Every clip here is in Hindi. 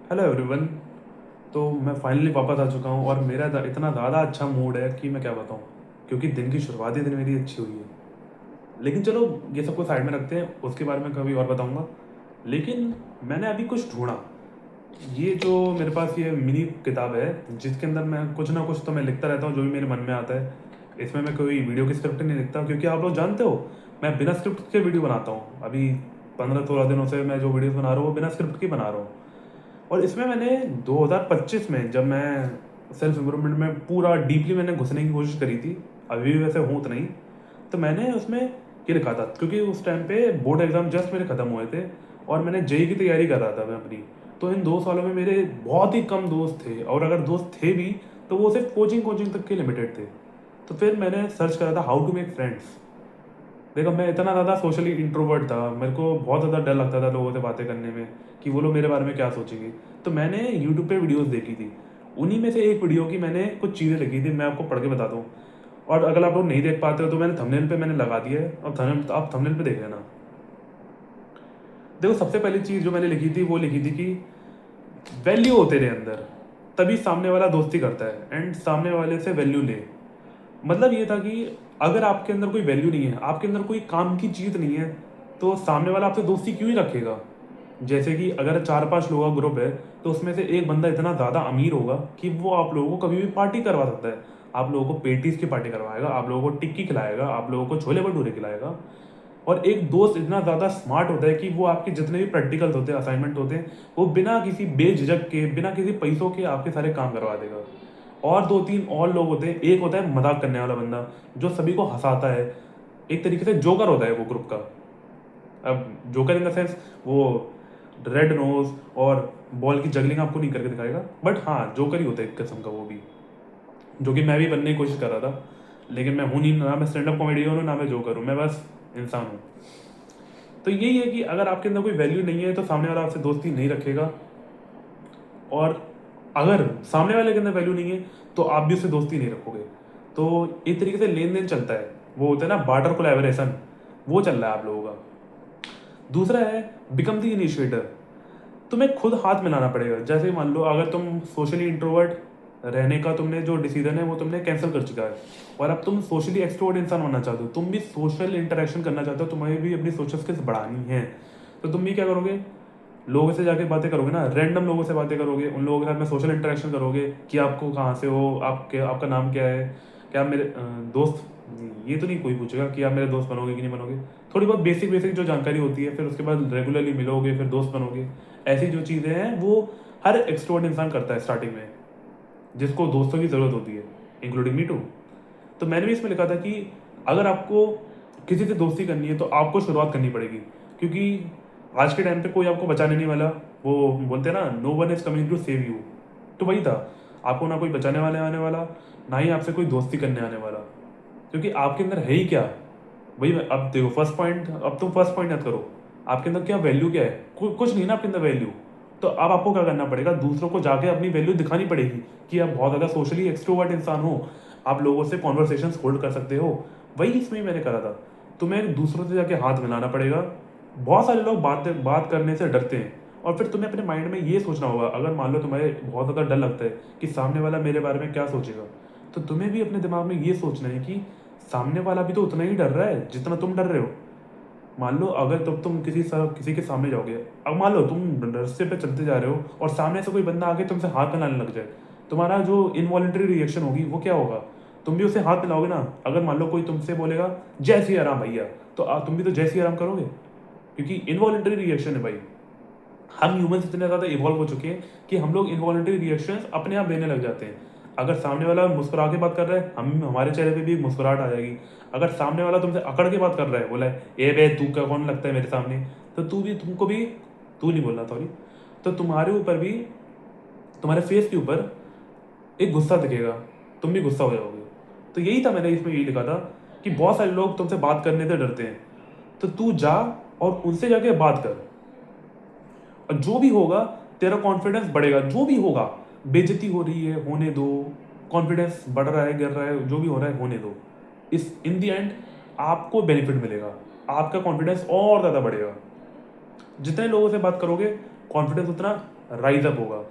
Hello everyone. तो मैं फाइनली वापस आ चुका हूँ और मेरा इतना ज़्यादा अच्छा मूड है कि मैं क्या बताऊँ, क्योंकि दिन की शुरुआत ही दिन मेरी अच्छी हुई है। लेकिन चलो, ये सबको साइड में रखते हैं, उसके बारे में कभी और बताऊँगा। लेकिन मैंने अभी कुछ ढूंढा। ये जो मेरे पास ये मिनी किताब है, जिसके अंदर मैं कुछ ना कुछ तो मैं लिखता रहता हूँ जो भी मेरे मन में आता है। इसमें मैं कोई वीडियो की स्क्रिप्ट नहीं लिखता, क्योंकि आप लोग जानते हो मैं बिना स्क्रिप्ट के वीडियो बनाता हूँ। अभी 15-16 दिनों से मैं जो वीडियोस बना रहा हूँ वो बिना स्क्रिप्ट की बना रहा हूँ। और इसमें मैंने 2025 में, जब मैं सेल्फ इम्प्रूवमेंट में पूरा डीपली मैंने घुसने की कोशिश करी थी, अभी भी वैसे हूँ तो नहीं, तो मैंने उसमें ये लिखा था, क्योंकि उस टाइम पे बोर्ड एग्ज़ाम जस्ट मेरे ख़त्म हुए थे और मैंने जेई की तैयारी कर रहा था मैं अपनी। तो इन 2 सालों में मेरे बहुत ही कम दोस्त थे, और अगर दोस्त थे भी तो वो सिर्फ कोचिंग कोचिंग तक के लिमिटेड थे। तो फिर मैंने सर्च करा था हाउ टू मेक फ्रेंड्स। देखो, मैं इतना ज़्यादा सोशली इंट्रोवर्ट था, मेरे को बहुत ज़्यादा डर लगता था लोगों से बातें करने में, कि वो लोग मेरे बारे में क्या सोचेंगे। तो मैंने यूट्यूब पे वीडियोस देखी थी। उन्हीं में से एक वीडियो की मैंने कुछ चीज़ें लिखी थी, मैं आपको पढ़ के बताता हूँ। और अगर आप लोग नहीं देख पाते हो तो मैंने थंबनेल पे मैंने लगा दिया है, और थंबनेल आप थंबनेल पे देख लेना। देखो, सबसे पहली चीज़ जो मैंने लिखी थी वो लिखी थी कि वैल्यू हो तेरे अंदर, तभी सामने वाला दोस्ती करता है, एंड सामने वाले से वैल्यू ले। मतलब ये था कि अगर आपके अंदर कोई वैल्यू नहीं है, आपके अंदर कोई काम की चीज़ नहीं है, तो सामने वाला आपसे दोस्ती क्यों ही रखेगा। जैसे कि अगर 4-5 लोगों का ग्रुप है, तो उसमें से एक बंदा इतना ज़्यादा अमीर होगा कि वो आप लोगों को कभी भी पार्टी करवा सकता है। आप लोगों को पेटीज़ की पार्टी करवाएगा, आप लोगों को टिक्की खिलाएगा, आप लोगों को छोले भटूरे खिलाएगा। और एक दोस्त इतना ज़्यादा स्मार्ट होता है कि वो आपके जितने भी प्रैक्टिकल्स होते हैं, असाइनमेंट होते हैं, वो बिना किसी बेझिझक के, बिना किसी पैसों के आपके सारे काम करवा देगा। और 2-3 और लोग होते हैं। एक होता है मजाक करने वाला बंदा, जो सभी को हंसाता है। एक तरीके से जोकर होता है वो ग्रुप का। अब जोकर इन द सेंस, वो रेड नोज और बॉल की जगलिंग आपको नहीं करके दिखाएगा, बट हाँ, जोकर ही होता है एक किस्म का वो भी, जो कि मैं भी बनने की कोशिश कर रहा था। लेकिन मैं हूँ नहीं, ना मैं स्टैंड अप कॉमेडियन हूँ, ना मैं जोकर हूँ, मैं बस इंसान हूँ। तो यही है कि अगर आपके अंदर कोई वैल्यू नहीं है तो सामने वाला आपसे दोस्ती नहीं रखेगा। और अगर सामने वाले के अंदर वैल्यू नहीं है तो आप भी उससे दोस्ती नहीं रखोगे। तो एक तरीके से लेन देन चलता है, वो होता है ना बार्टर कोलैबोरेशन, वो चल रहा है आप लोगों का। दूसरा है बिकम द इनिशिएटर। तुम्हें खुद हाथ मिलाना पड़ेगा। जैसे मान लो, अगर तुम सोशली इंट्रोवर्ट रहने का तुमने जो डिसीजन है वो तुमने कैंसिल कर चुका है, और अब तुम सोशली एक्सट्रोवर्ट इंसान बनना चाहते हो, तुम भी सोशल इंटरेक्शन करना चाहते हो, तुम्हें भी अपनी सोशल स्किल्स बढ़ानी है, तो तुम भी क्या करोगे, लोगों से जाके बातें करोगे ना, रैंडम लोगों से बातें करोगे, उन लोगों के साथ में सोशल इंटरेक्शन करोगे कि आपको कहाँ से हो, आपके आपका नाम क्या है, क्या आप मेरे दोस्त। ये तो नहीं कोई पूछेगा कि आप मेरे दोस्त बनोगे कि नहीं बनोगे। थोड़ी बहुत बेसिक बेसिक जो जानकारी होती है, फिर उसके बाद रेगुलरली मिलोगे, फिर दोस्त बनोगे। ऐसी जो चीज़ें हैं वो हर एक्सट्रोवर्ट इंसान करता है स्टार्टिंग में, जिसको दोस्तों की ज़रूरत होती है, इंक्लूडिंग मी टू। तो मैंने भी इसमें लिखा था कि अगर आपको किसी से दोस्ती करनी है तो आपको शुरुआत करनी पड़ेगी, क्योंकि आज के टाइम पे कोई आपको बचाने नहीं वाला। वो बोलते हैं ना, no one is coming to save you. तो वही था, आपको ना कोई बचाने वाले आने वाला, ना ही आपसे कोई दोस्ती करने आने वाला, क्योंकि आपके अंदर है ही क्या। वही अब देखो, फर्स्ट पॉइंट, अब तुम फर्स्ट पॉइंट याद करो, आपके अंदर क्या वैल्यू क्या है, कुछ नहीं ना आपके अंदर वैल्यू। तो अब आपको क्या करना पड़ेगा, दूसरों को जाके अपनी वैल्यू दिखानी पड़ेगी कि आप बहुत ज़्यादा सोशली एक्सट्रोवर्ट इंसान हो, आप लोगों से कॉन्वर्सेशन होल्ड कर सकते हो। वही इसमें मैंने करा था। तुम्हें दूसरों से जाके हाथ मिलाना पड़ेगा। बहुत सारे लोग बात बात करने से डरते हैं, और फिर तुम्हें अपने माइंड में ये सोचना होगा, अगर मान लो तुम्हें बहुत ज़्यादा डर लगता है कि सामने वाला मेरे बारे में क्या सोचेगा, तो तुम्हें भी अपने दिमाग में ये सोचना है कि सामने वाला भी तो उतना ही डर रहा है जितना तुम डर रहे हो। मान लो, अगर तुम किसी के सामने जाओगे, अब मान लो तुम रास्ते पे चलते जा रहे हो और सामने से कोई बंदा आके तुमसे हाथ मिलाने लग जाए, तुम्हारा जो इनवॉलेंटरी रिएक्शन होगी वो क्या होगा। तुम भी उसे हाथ मिलाओगे ना। अगर मान लो कोई तुमसे बोलेगा जय सिया राम भैया, तो तुम भी तो जय सिया राम करोगे, क्योंकि इनवॉलेंटरी रिएक्शन है भाई। हम ह्यूमंस इतने ज़्यादा इवॉल्व हो चुके हैं कि हम लोग इनवॉलेंटरी रिएक्शंस अपने आप देने लग जाते हैं। अगर सामने वाला मुस्कुरा के बात कर रहा है, हम हमारे चेहरे पे भी एक मुस्कुराहट आ जाएगी। अगर सामने वाला तुमसे अकड़ के बात कर रहा है, बोला है ए बे तू क्या कौन लगता है मेरे सामने, तो तुमको भी, तू नहीं बोलना सॉरी, तो तुम्हारे ऊपर भी, तुम्हारे फेस के ऊपर एक गुस्सा दिखेगा, तुम भी गुस्सा हो जाओगे। तो यही था, मैंने इसमें यही लिखा था कि बहुत सारे लोग तुमसे बात करने से डरते हैं, तो तू जा और उनसे जाके बात कर, और जो भी होगा तेरा कॉन्फिडेंस बढ़ेगा। जो भी होगा, बेइज्जती हो रही है होने दो, कॉन्फिडेंस बढ़ रहा है गिर रहा है, जो भी हो रहा है होने दो। इस इन दी एंड आपको बेनिफिट मिलेगा, आपका कॉन्फिडेंस और ज़्यादा बढ़ेगा। जितने लोगों से बात करोगे, कॉन्फिडेंस उतना राइज अप होगा।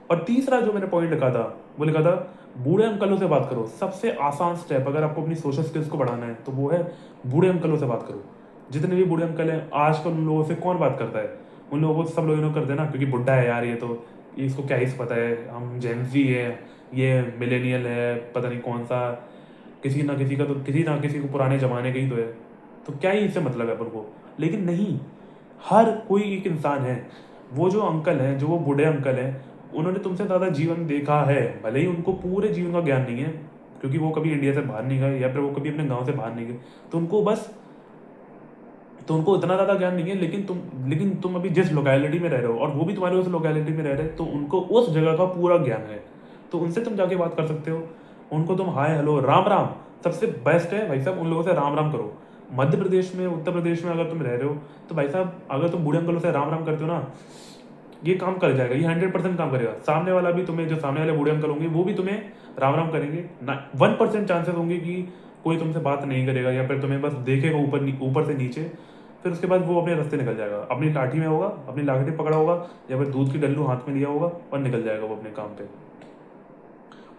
और तीसरा जो मैंने पॉइंट लिखा था, वो लिखा था बूढ़े अंकलों से बात करो। सबसे आसान स्टेप अगर आपको अपनी सोशल स्किल्स को बढ़ाना है तो वो है बूढ़े अंकलों से बात करो। जितने भी बूढ़े अंकल हैं आजकल उन लोगों से कौन बात करता है? उन लोगों को सब लोग इन्हों करते हैं ना, क्योंकि बुढ़ा है यार, ये तो इसको क्या ही पता है, हम जेनजी है, ये मिलेनियल है, पता नहीं कौन सा, किसी ना किसी का तो किसी ना किसी को पुराने ज़माने का ही तो है, तो क्या ही इससे मतलब है अपन को। लेकिन नहीं, हर कोई एक इंसान है। वो जो अंकल हैं, जो वो बूढ़े अंकल हैं, उन्होंने तुमसे ज़्यादा जीवन देखा है, भले ही उनको पूरे जीवन का ज्ञान नहीं है, क्योंकि वो कभी इंडिया से बाहर नहीं गए या फिर वो कभी अपने गांव से बाहर नहीं गए, तो उनको इतना ज़्यादा ज्ञान नहीं है। लेकिन तुम अभी जिस लोकेलिटी में रह रहे हो और वो भी तुम्हारे उस लोकेलिटी में रह रहे हैं, तो उनको उस जगह का पूरा ज्ञान है, तो उनसे तुम जाके बात कर सकते हो। उनको तुम हाय हेलो राम राम, सबसे बेस्ट है भाई साहब, उन लोगों से राम राम करो। मध्य प्रदेश में, उत्तर प्रदेश में अगर तुम रह रहे हो तो भाई साहब, अगर तुम बूढ़े अंकलों से राम राम करते हो ना, ये काम कर जाएगा, ये 100% काम करेगा। सामने वाला भी तुम्हें, जो सामने वाले बूढ़े अंकल होंगे वो भी तुम्हें राम राम करेंगे ना। 1% चांसेस होंगे कि कोई तुमसे बात नहीं करेगा या फिर तुम्हें बस देखेगा ऊपर से नीचे, फिर उसके बाद वो अपने रास्ते निकल जाएगा, अपनी लाठी में होगा, अपनी लाठी पकड़ा होगा या फिर दूध की डल्लू हाथ में लिया होगा और निकल जाएगा वो अपने काम पे।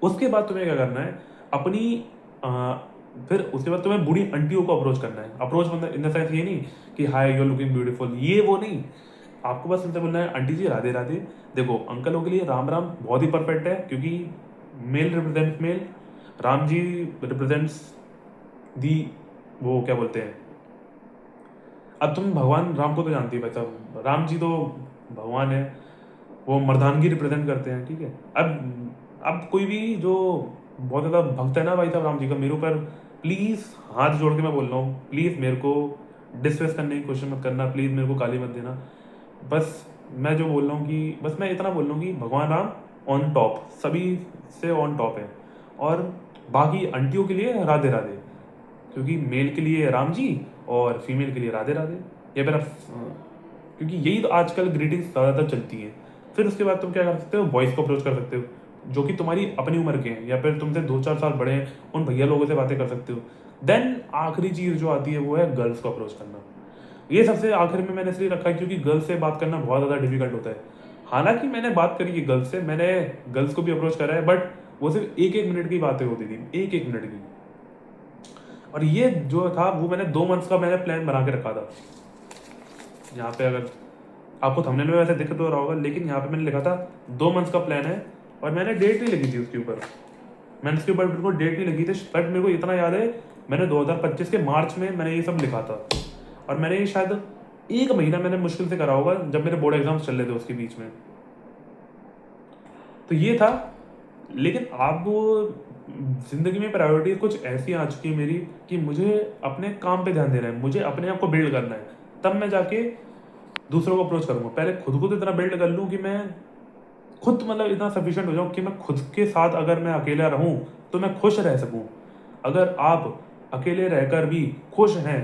उसके बाद तुम्हें क्या करना है, अपनी फिर उसके बाद तुम्हें बूढ़ी आंटियों को अप्रोच करना है। अप्रोच मतलब इन द सेंस ये नहीं कि hi you are looking beautiful, ये वो नहीं। आपको बस उनसे बोलना है आंटी जी राधे राधे। देखो अंकलों के लिए राम राम बहुत ही परफेक्ट है, क्योंकि male represents male, Ram ji represents the, वो क्या बोलते हैं, अब तुम भगवान राम को तो जानती है भाई साहब, राम जी तो भगवान है, वो मर्दानगी रिप्रेजेंट करते हैं, ठीक है। अब कोई भी जो बहुत ज़्यादा भक्त है ना भाई साहब राम जी का, मेरे ऊपर प्लीज़ हाथ जोड़ के मैं बोल रहा हूँ, प्लीज़ मेरे को डिस्ट्रेस करने की कोशिश मत करना, प्लीज़ मेरे को गाली मत देना। बस मैं जो बोल रहा हूँ कि बस मैं इतना बोल रहा हूँ कि भगवान राम ऑन टॉप, सभी से ऑन टॉप है। और बाकी आंटियों के लिए राधे राधे, क्योंकि मेल के लिए राम जी और फीमेल के लिए राधे राधे, या फिर आप क्योंकि यही तो आजकल ग्रीटिंग्स ज़्यादातर चलती हैं। फिर उसके बाद तुम क्या कर सकते हो, वॉइस को अप्रोच कर सकते हो, जो कि तुम्हारी अपनी उम्र के हैं या फिर तुमसे 2-4 साल बड़े हैं, उन भैया लोगों से बातें कर सकते हो। देन आखिरी चीज़ जो आती है वो है गर्ल्स को अप्रोच करना। ये सबसे आखिर में मैंने इसलिए रखा है क्योंकि गर्ल्स से बात करना बहुत ज़्यादा डिफिकल्ट होता है। हालांकि मैंने बात करी है गर्ल्स से, मैंने गर्ल्स को भी अप्रोच करा है, बट वो सिर्फ 1-1 मिनट की बातें होती थी, 1-1 मिनट की। और ये जो था वो मैंने 2 मंथ्स का मैंने प्लान बना के रखा था। यहाँ पे अगर आपको थंबनेल में वैसे दिख तो रहा होगा, लेकिन यहाँ पे मैंने लिखा था 2 मंथ्स का प्लान है, और मैंने डेट नहीं लिखी थी उसके ऊपर, मैंने उसके ऊपर बिल्कुल डेट नहीं लिखी थी। बट मेरे को इतना याद है, मैंने 2025 के मार्च में मैंने ये सब लिखा था, और मैंने ये शायद 1 महीना मैंने मुश्किल से करा होगा, जब मेरे बोर्ड एग्जाम्स चल रहे थे उसके बीच में। तो ये था। लेकिन अब जिंदगी में प्रायोरिटी कुछ ऐसी आ चुकी है मेरी कि मुझे अपने काम पे ध्यान देना है, मुझे अपने आप को बिल्ड करना है, तब मैं जाके दूसरों को अप्रोच करूंगा। पहले खुद को तो इतना बिल्ड कर लूँ कि मैं खुद मतलब इतना सफिशिएंट हो जाऊँ कि मैं खुद के साथ अगर मैं अकेला रहूँ तो मैं खुश रह सकूँ। अगर आप अकेले रहकर भी खुश हैं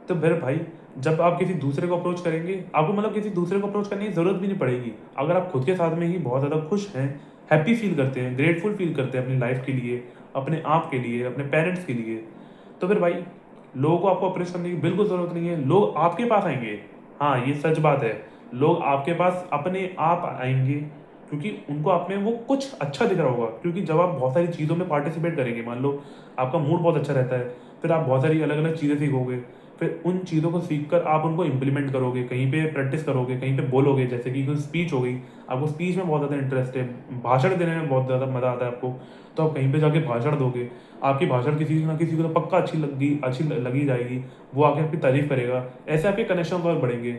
तो फिर भाई जब आप किसी दूसरे को अप्रोच करेंगे, आपको मतलब किसी दूसरे को अप्रोच करने की ज़रूरत भी नहीं पड़ेगी। अगर आप खुद के साथ में ही बहुत ज़्यादा खुश हैं, हैप्पी फील करते हैं, ग्रेटफुल फील करते हैं अपनी लाइफ के लिए, अपने आप के लिए, अपने पेरेंट्स के लिए, तो फिर भाई लोगों को आपको अप्रोच करने की बिल्कुल ज़रूरत नहीं है, लोग आपके पास आएंगे। हाँ ये सच बात है, लोग आपके पास अपने आप आएंगे, क्योंकि उनको आप में वो कुछ अच्छा दिख रहा होगा। क्योंकि जब आप बहुत सारी चीज़ों में पार्टिसिपेट करेंगे, मान लो आपका मूड बहुत अच्छा रहता है, फिर आप बहुत सारी अलग अलग चीज़ें सीखोगे, फिर उन चीज़ों को सीख कर आप उनको इम्प्लीमेंट करोगे, कहीं पे प्रैक्टिस करोगे, कहीं पे बोलोगे। जैसे कि कोई स्पीच हो गई, आपको स्पीच में बहुत ज़्यादा इंटरेस्ट है, भाषण देने में बहुत ज़्यादा मज़ा आता है आपको, तो आप कहीं पे जाके भाषण दोगे, आपकी भाषण किसी ना किसी को तो पक्का अच्छी लगी जाएगी, वो आके आपकी तारीफ करेगा, ऐसे आपके कनेक्शन और बढ़ेंगे।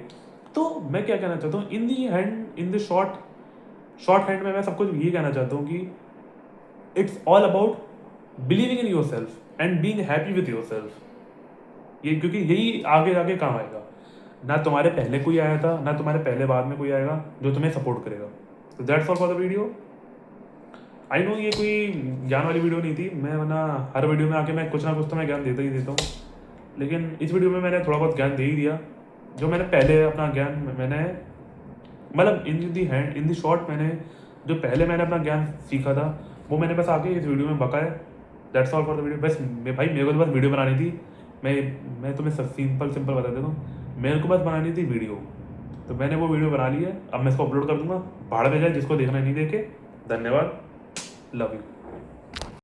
तो मैं क्या कहना चाहता हूँ, in the hand, in the short hand में मैं सबको ये कहना चाहता हूँ कि it's all about believing in yourself and being happy with yourself. ये क्योंकि यही आगे जाके काम आएगा। ना तुम्हारे पहले कोई आया था, ना तुम्हारे पहले बाद में कोई आएगा जो तुम्हें सपोर्ट करेगा। तो that's all for the video. I know ये कोई ज्ञान वाली वीडियो नहीं थी, मैं वरना हर वीडियो में आके मैं कुछ ना कुछ तो मैं ज्ञान देता ही देता हूँ, लेकिन इस वीडियो में मैंने थोड़ा बहुत ज्ञान दे ही दिया। जो मैंने पहले अपना ज्ञान मैंने मतलब इन the hand in the short, मैंने जो पहले मैंने अपना ज्ञान सीखा था वो मैंने बस आके इस वीडियो में बकाया। That's all for the video. बस भाई मेरे को तो बस वीडियो बनानी थी, मैं तुम्हें सिंपल बता देता हूँ, मेरे को बस बनानी थी वीडियो, तो मैंने वो वीडियो बना ली है, अब मैं इसको अपलोड कर दूंगा, भाड़ में जाए, जिसको देखना नहीं देखे। धन्यवाद, लव यू।